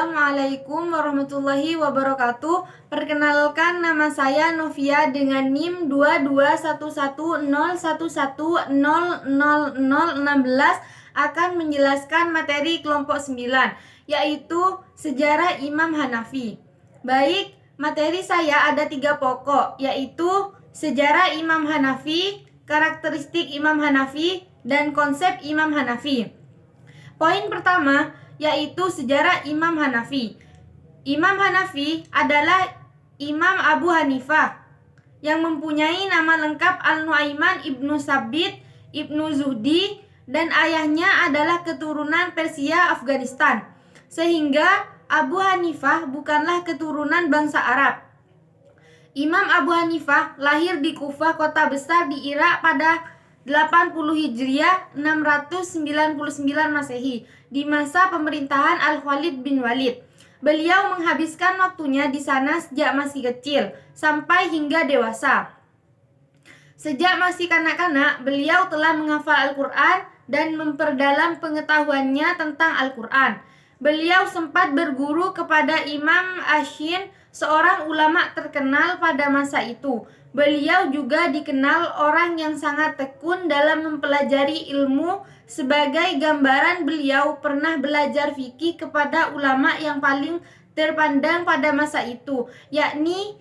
Assalamualaikum warahmatullahi wabarakatuh. Perkenalkan, nama saya Novia dengan NIM 221101100016 akan menjelaskan materi kelompok 9, yaitu sejarah Imam Hanafi. Baik, materi saya ada 3 pokok, yaitu sejarah Imam Hanafi, karakteristik Imam Hanafi, dan konsep Imam Hanafi. Poin pertama yaitu sejarah Imam Hanafi. Imam Hanafi adalah Imam Abu Hanifah yang mempunyai nama lengkap Al-Nu'aiman ibnu Sabit ibnu Zuhdi, dan ayahnya adalah keturunan Persia Afghanistan, sehingga Abu Hanifah bukanlah keturunan bangsa Arab. Imam Abu Hanifah lahir di Kufah, kota besar di Irak pada 80 Hijriah 699 Masehi, di masa pemerintahan Al-Khalid bin Walid. Beliau menghabiskan waktunya di sana sejak masih kecil sampai hingga dewasa. Sejak masih kanak-kanak, beliau telah menghafal Al-Quran dan memperdalam pengetahuannya tentang Al-Quran. Beliau sempat berguru kepada Imam Ashin, seorang ulama terkenal pada masa itu. Beliau juga dikenal orang yang sangat tekun dalam mempelajari ilmu. Sebagai gambaran, beliau pernah belajar fikih kepada ulama yang paling terpandang pada masa itu, yakni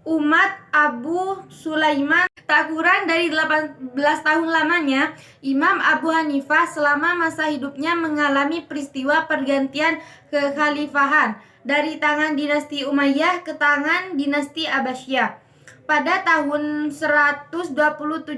umat Abu Sulaiman. Tak kurang dari 18 tahun lamanya, Imam Abu Hanifah selama masa hidupnya mengalami peristiwa pergantian kekhalifahan dari tangan dinasti Umayyah ke tangan dinasti Abbasiyah. Pada tahun 127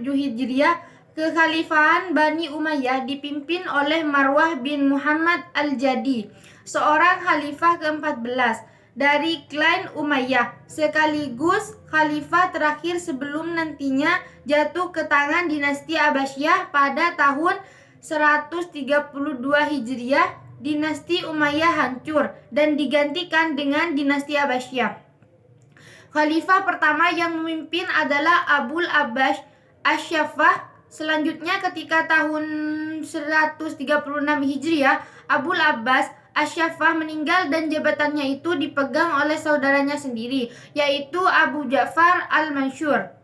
Hijriah, kekhalifahan Bani Umayyah dipimpin oleh Marwah bin Muhammad Al-Jadi, seorang khalifah ke-14 dari klan Umayyah, sekaligus khalifah terakhir sebelum nantinya jatuh ke tangan dinasti Abbasiyah pada tahun 132 Hijriah. Dinasti Umayyah hancur dan digantikan dengan dinasti Abbasiyah. Khalifah pertama yang memimpin adalah Abul Abbas Asy-Syaffah. Selanjutnya ketika tahun 136 Hijriah, Abul Abbas Asy-Syaffah meninggal dan jabatannya itu dipegang oleh saudaranya sendiri, yaitu Abu Ja'far Al-Mansur.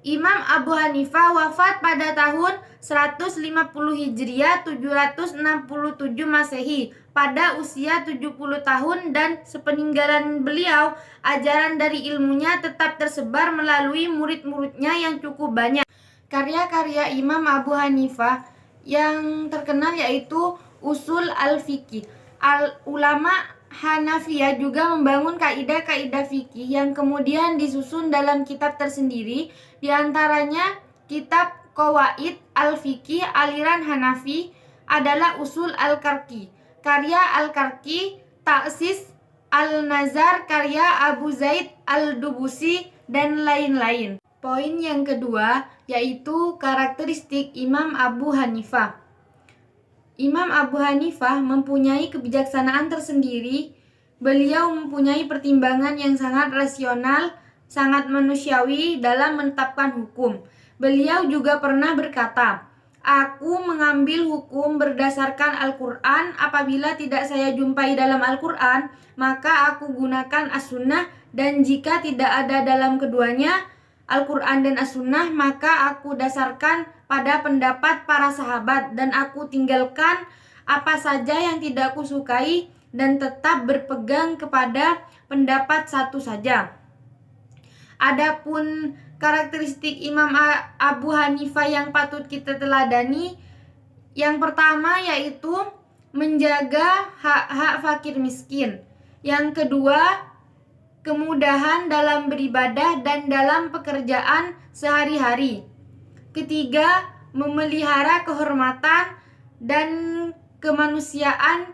Imam Abu Hanifah wafat pada tahun 150 Hijriah 767 Masehi pada usia 70 tahun, dan sepeninggalan beliau, ajaran dari ilmunya tetap tersebar melalui murid-muridnya yang cukup banyak. Karya-karya Imam Abu Hanifah yang terkenal yaitu Usul Al-Fiqih. Ulama Hanafiyah juga membangun kaidah-kaidah fikih yang kemudian disusun dalam kitab tersendiri, di antaranya kitab Qawaid Al-Fiqih aliran Hanafi adalah Usul Al-Karki, karya Al-Karki, Ta'sis Al-Nazar karya Abu Zaid Al-Dubusi, dan lain-lain. Poin yang kedua yaitu karakteristik Imam Abu Hanifah. Imam Abu Hanifah mempunyai kebijaksanaan tersendiri. Beliau mempunyai pertimbangan yang sangat rasional, sangat manusiawi dalam menetapkan hukum. Beliau juga pernah berkata, "Aku mengambil hukum berdasarkan Al-Quran. Apabila tidak saya jumpai dalam Al-Quran, maka aku gunakan As-Sunnah, dan jika tidak ada dalam keduanya, Al-Quran dan As-Sunnah, maka aku dasarkan pada pendapat para sahabat, dan aku tinggalkan apa saja yang tidak aku sukai dan tetap berpegang kepada pendapat satu saja." Adapun karakteristik Imam Abu Hanifah yang patut kita teladani, yang pertama yaitu menjaga hak-hak fakir miskin. Yang kedua, kemudahan dalam beribadah dan dalam pekerjaan sehari-hari. Ketiga, memelihara kehormatan dan kemanusiaan.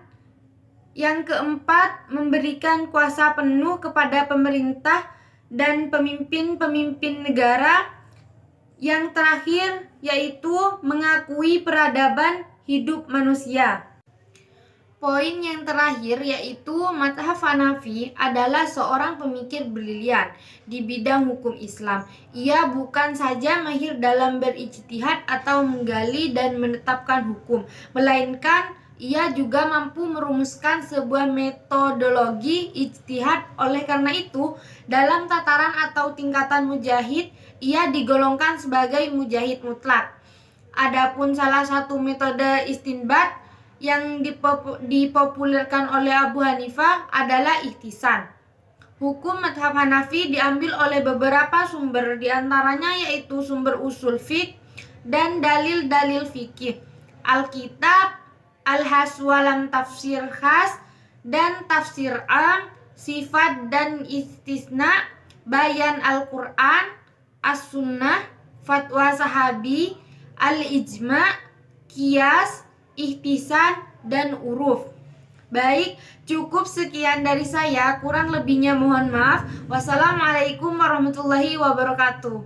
Yang keempat, memberikan kuasa penuh kepada pemerintah dan pemimpin-pemimpin negara. Yang terakhir yaitu mengakui peradaban hidup manusia. Poin yang terakhir yaitu mazhab Hanafi adalah seorang pemikir brilian di bidang hukum Islam. Ia bukan saja mahir dalam berijtihad atau menggali dan menetapkan hukum, melainkan Ia juga mampu merumuskan sebuah metodologi ijtihad. Oleh karena itu, dalam tataran atau tingkatan mujahid, ia digolongkan sebagai mujahid mutlak. Adapun salah satu metode istinbat yang dipopulerkan oleh Abu Hanifah adalah ihtisan. Hukum madhab Hanafi diambil oleh beberapa sumber, diantaranya yaitu sumber usul fiqh dan dalil-dalil fikih, Alkitab, Al-Haswalam tafsir khas dan tafsir am, sifat dan istisna, bayan Al-Quran, as-sunnah, fatwa sahabi, al-ijma, qiyas, ihtisan, dan uruf. Baik, cukup sekian dari saya, kurang lebihnya mohon maaf. Wassalamualaikum warahmatullahi wabarakatuh.